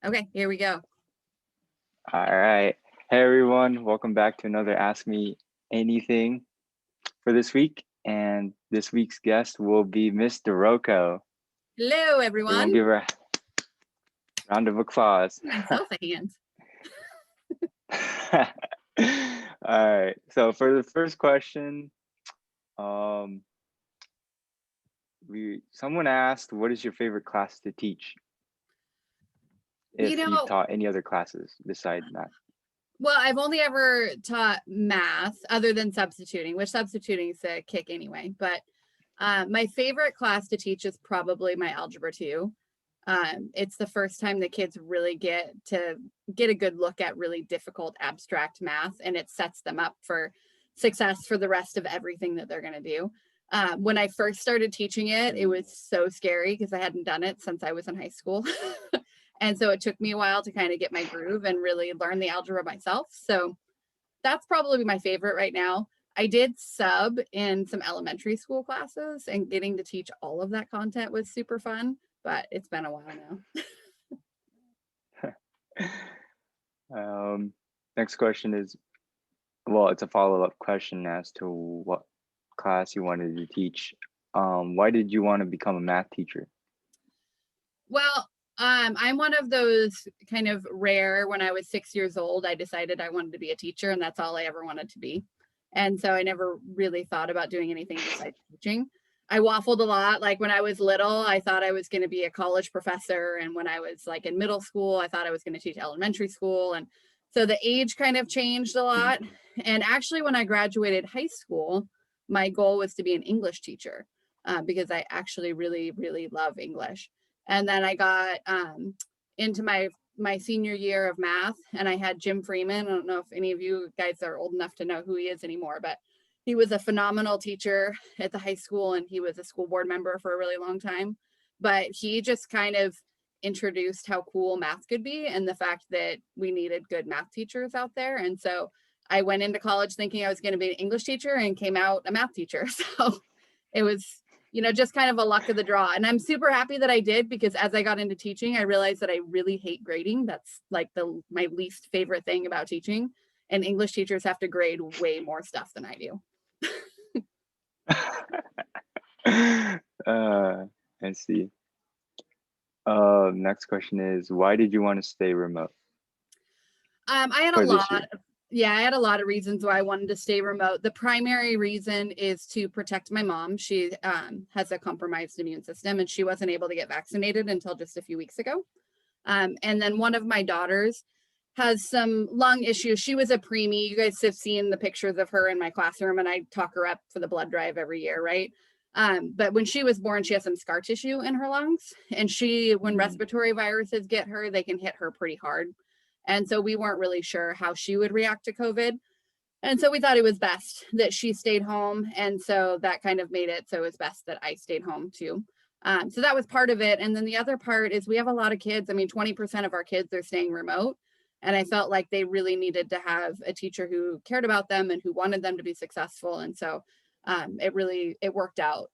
Okay, here we go. All right. Hey, everyone. Welcome back to another Ask Me Anything for this week. And this week's guest will be Miss DeRoco. Hello, everyone. Everyone give her a round of applause. Myself a hand. All right. So for the first question, someone asked, what is your favorite class to teach? If you've taught any other classes besides math. Well, I've only ever taught math other than substituting, which substituting is a kick anyway. But my favorite class to teach is probably my Algebra 2. It's the first time the kids really get a good look at really difficult abstract math, and it sets them up for success for the rest of everything that they're going to do. When I first started teaching it, it was so scary because I hadn't done it since I was in high school. And so it took me a while to kind of get my groove and really learn the algebra myself. So that's probably my favorite right now. I did sub in some elementary school classes, and getting to teach all of that content was super fun, but it's been a while now. Next question is, well, it's a follow-up question as to what class you wanted to teach. Why did you want to become a math teacher? Well, I'm one of those kind of rare, when I was 6 years old, I decided I wanted to be a teacher, and that's all I ever wanted to be. And so I never really thought about doing anything besides teaching. I waffled a lot. Like when I was little, I thought I was going to be a college professor. And when I was like in middle school, I thought I was going to teach elementary school. And so the age kind of changed a lot. And actually, when I graduated high school, my goal was to be an English teacher because I actually really, really love English. And then I got into my senior year of math, and I had Jim Freeman. I don't know if any of you guys are old enough to know who he is anymore, but he was a phenomenal teacher at the high school, and he was a school board member for a really long time. But he just kind of introduced how cool math could be and the fact that we needed good math teachers out there. And so I went into college thinking I was going to be an English teacher and came out a math teacher. So it was, just kind of a luck of the draw. And I'm super happy that I did, because as I got into teaching, I realized that I really hate grading. That's like my least favorite thing about teaching. And English teachers have to grade way more stuff than I do. I see. Next question is, why did you want to stay remote? I had a lot of reasons why I wanted to stay remote. The primary reason is to protect my mom. She has a compromised immune system, and she wasn't able to get vaccinated until just a few weeks ago. And then one of my daughters has some lung issues. She was a preemie. You guys have seen the pictures of her in my classroom, and I talk her up for the blood drive every year, right? But when she was born, she has some scar tissue in her lungs. And when respiratory viruses get her, they can hit her pretty hard. And so we weren't really sure how she would react to COVID. And so we thought it was best that she stayed home. And so that kind of made it so it was best that I stayed home too. So that was part of it. And then the other part is we have a lot of kids. I mean, 20% of our kids are staying remote. And I felt like they really needed to have a teacher who cared about them and who wanted them to be successful. And so it worked out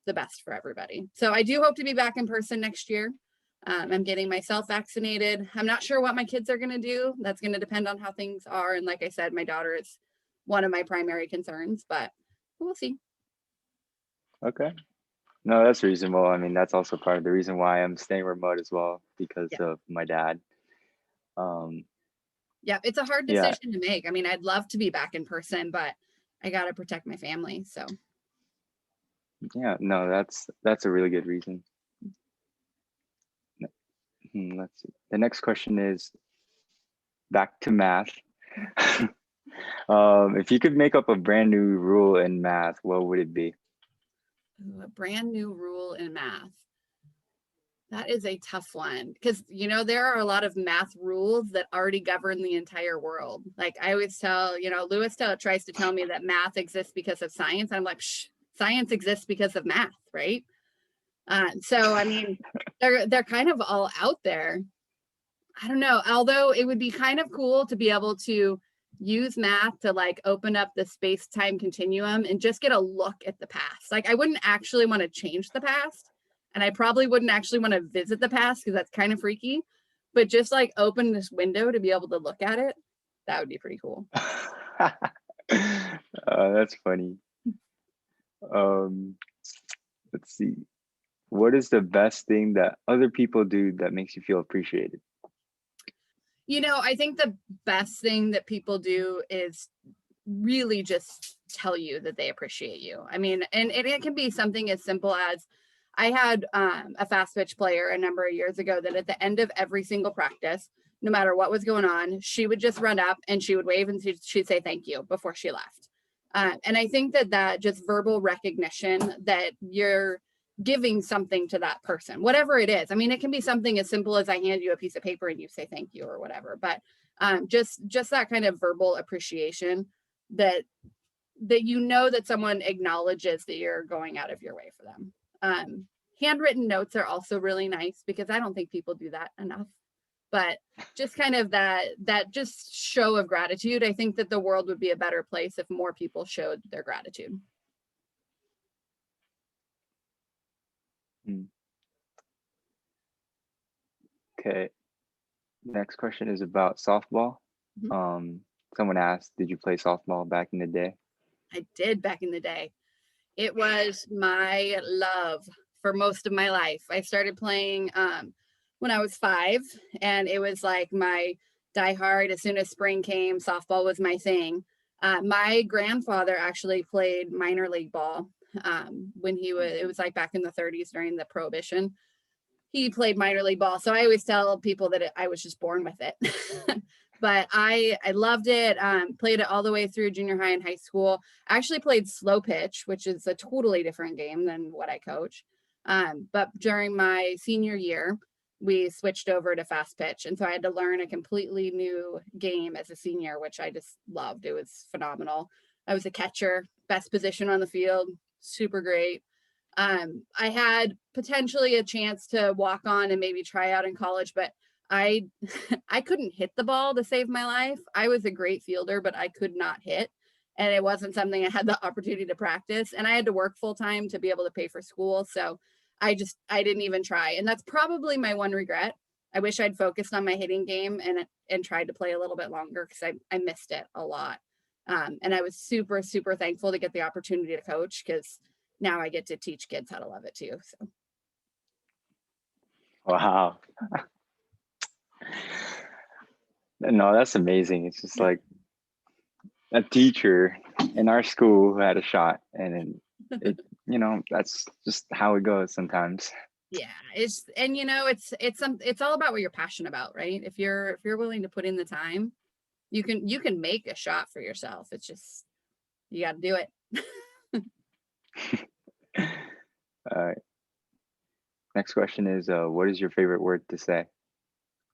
the best for everybody. So I do hope to be back in person next year. I'm getting myself vaccinated. I'm not sure what my kids are going to do. That's going to depend on how things are. And like I said, my daughter is one of my primary concerns, but we'll see. Okay. No, that's reasonable. I mean, that's also part of the reason why I'm staying remote as well, because of my dad. Yeah, it's a hard decision to make. I mean, I'd love to be back in person, but I got to protect my family. So yeah, no, that's a really good reason. Let's see. The next question is back to math. If you could make up a brand new rule in math, what would it be? A brand new rule in math. That is a tough one, because, there are a lot of math rules that already govern the entire world. Like I always tell, Lewis tries to tell me that math exists because of science. I'm like, science exists because of math, right? So, I mean, they're kind of all out there. I don't know. Although it would be kind of cool to be able to use math to like open up the space-time continuum and just get a look at the past. Like I wouldn't actually want to change the past, and I probably wouldn't actually want to visit the past because that's kind of freaky. but just like open this window to be able to look at it, that would be pretty cool. That's funny. Um, let's see. What is the best thing that other people do that makes you feel appreciated? I think the best thing that people do is really just tell you that they appreciate you. I mean, and it can be something as simple as I had a fast pitch player a number of years ago that at the end of every single practice, no matter what was going on, she would just run up and she would wave and she'd say thank you before she left. And I think that just verbal recognition that you're giving something to that person, whatever it is. I mean, it can be something as simple as I hand you a piece of paper and you say thank you or whatever, but just that kind of verbal appreciation that that someone acknowledges that you're going out of your way for them. Handwritten notes are also really nice because I don't think people do that enough. But just kind of that just show of gratitude. I think that the world would be a better place if more people showed their gratitude. Okay. Next question is about softball. Someone asked, did you play softball back in the day? I did back in the day. It was my love for most of my life. I started playing when I was 5, and it was like my diehard. As soon as spring came, softball was my thing. My grandfather actually played minor league ball when it was like back in the 30s during the Prohibition. He played minor league ball. So I always tell people that I was just born with it. But I loved it. Played it all the way through junior high and high school. I actually played slow pitch, which is a totally different game than what I coach. But during my senior year, we switched over to fast pitch. And so I had to learn a completely new game as a senior, which I just loved. It was phenomenal. I was a catcher, best position on the field, super great. I had potentially a chance to walk on and maybe try out in college, but I couldn't hit the ball to save my life. I was a great fielder, but I could not hit. And it wasn't something I had the opportunity to practice. And I had to work full time to be able to pay for school. So I didn't even try. And that's probably my one regret. I wish I'd focused on my hitting game and tried to play a little bit longer because I missed it a lot. And I was super, super thankful to get the opportunity to coach because now I get to teach kids how to love it too. So. Wow. No, that's amazing. It's just like a teacher in our school who had a shot, and it, that's just how it goes sometimes. Yeah, it's all about what you're passionate about, right? If you're willing to put in the time, you can make a shot for yourself. It's just you got to do it. All right. Next question is, what is your favorite word to say?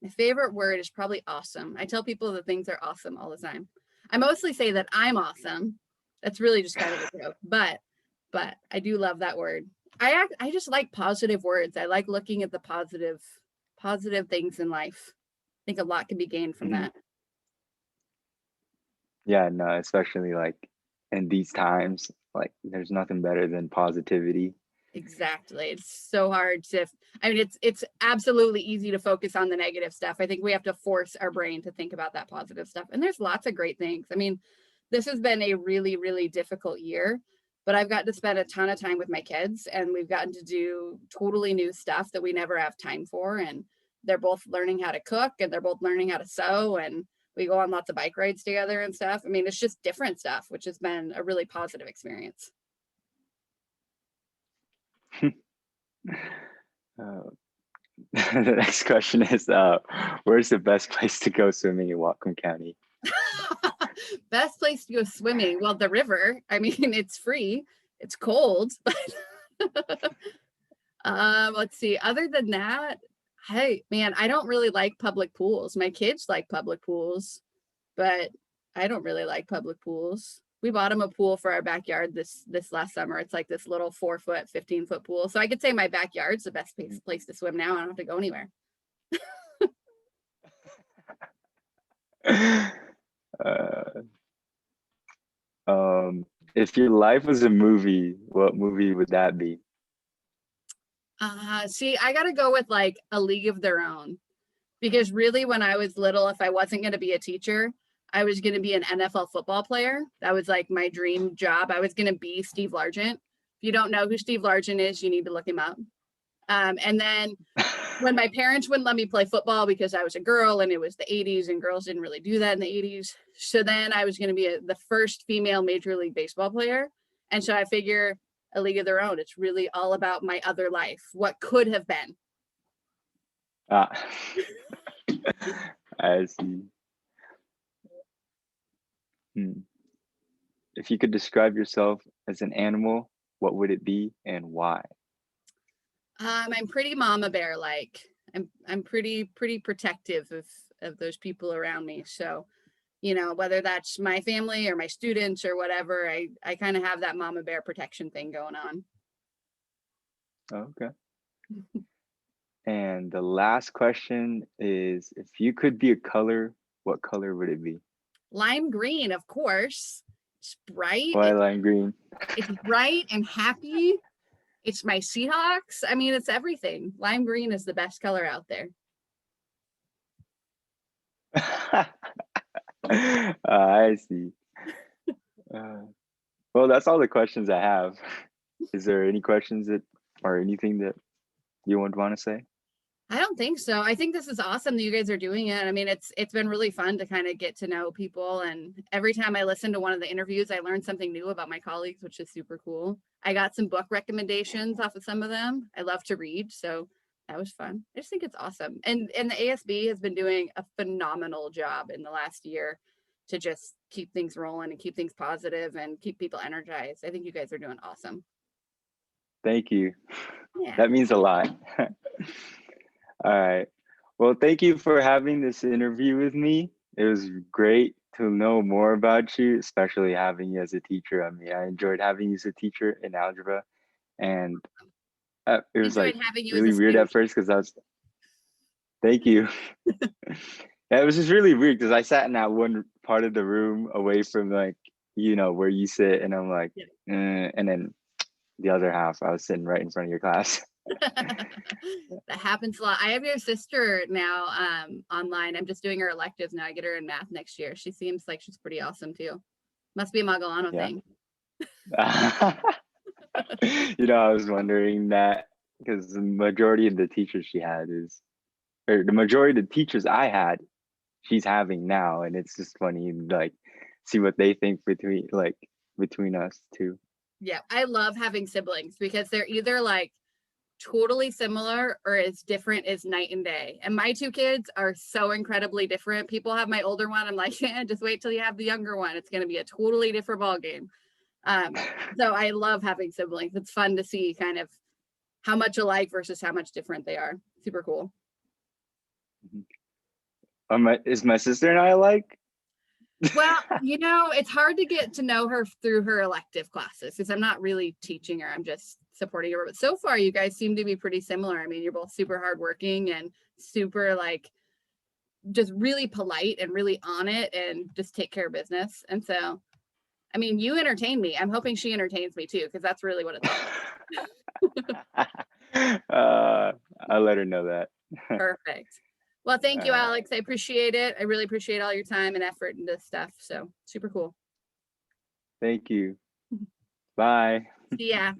My favorite word is probably awesome. I tell people that things are awesome all the time. I mostly say that I'm awesome. That's really just kind of a joke, but I do love that word. I just like positive words. I like looking at the positive things in life. I think a lot can be gained from that. Yeah, no, especially like in these times, like there's nothing better than positivity. Exactly. It's so hard it's absolutely easy to focus on the negative stuff. I think we have to force our brain to think about that positive stuff. And there's lots of great things. I mean, this has been a really, really difficult year, but I've got to spend a ton of time with my kids, and we've gotten to do totally new stuff that we never have time for. And they're both learning how to cook, and they're both learning how to sew, and we go on lots of bike rides together and stuff. I mean, it's just different stuff, which has been a really positive experience. The next question is, where's the best place to go swimming in Wacom County? Best place to go swimming? Well, the river. I mean, it's free. It's cold. But let's see. Other than that, hey, man, I don't really like public pools. My kids like public pools, but I don't really like public pools. We bought them a pool for our backyard this last summer. It's like this little 4-foot, 15-foot pool. So I could say my backyard's the best place to swim now. I don't have to go anywhere. If your life was a movie, what movie would that be? See, I gotta go with like A League of Their Own, Because really, when I was little, if I wasn't going to be a teacher, I was going to be an NFL football player. That was like my dream job. I was going to be Steve Largent. If you don't know who Steve Largent is, you need to look him up. And then when my parents wouldn't let me play football because I was a girl and it was the 80s and girls didn't really do that in the 80s. So then I was going to be the first female Major League Baseball player. And so I figure a league of their own. It's really all about my other life, what could have been. Ah, I see. If you could describe yourself as an animal, what would it be and why? I'm pretty mama bear like. I'm pretty protective of those people around me. So, you know, whether that's my family or my students or whatever, I kind of have that mama bear protection thing going on. Okay. And the last question is, if you could be a color, what color would it be? Lime green, of course. It's bright. Why lime green? It's bright and happy. It's my Seahawks. I mean, it's everything. Lime green is the best color out there. I see. Well, that's all the questions I have. Is there any questions that or anything that you would want to say? I don't think so. I think this is awesome that you guys are doing it. I mean, it's been really fun to kind of get to know people. And every time I listen to one of the interviews, I learned something new about my colleagues, which is super cool. I got some book recommendations off of some of them. I love to read, so that was fun. I just think it's awesome. And the ASB has been doing a phenomenal job in the last year to just keep things rolling and keep things positive and keep people energized. I think you guys are doing awesome. Thank you. Yeah. That means a lot. All right. Well, thank you for having this interview with me. It was great to know more about you, especially having you as a teacher. I mean, I enjoyed having you as a teacher in algebra, and it was Enjoyed like having you as really a weird at student. first because I was. Thank you. Yeah, it was just really weird because I sat in that one part of the room away from like where you sit, and I'm like, and then the other half I was sitting right in front of your class. That happens a lot. I have your sister now online. I'm just doing her electives now. I get her in math next year. She seems like she's pretty awesome too. Must be a Magalano Yeah. thing. I was wondering that because the majority of the teachers she had or the majority of the teachers I had, she's having now, and it's just funny like see what they think between us two. Yeah, I love having siblings because they're either like totally similar or as different as night and day. And my two kids are so incredibly different. People have my older one. I'm like, yeah, just wait till you have the younger one. It's going to be a totally different ball game. So I love having siblings. It's fun to see kind of how much alike versus how much different they are. Super cool. Is my sister and I alike? Well, it's hard to get to know her through her elective classes because I'm not really teaching her. I'm just supporting her. But so far, you guys seem to be pretty similar. I mean, you're both super hardworking and super like just really polite and really on it and just take care of business. And so, I mean, you entertain me. I'm hoping she entertains me too, because that's really what it's all about. I'll let her know that. Perfect. Well, thank you, Alex. I appreciate it. I really appreciate all your time and effort into this stuff. So super cool. Thank you. Bye. See ya.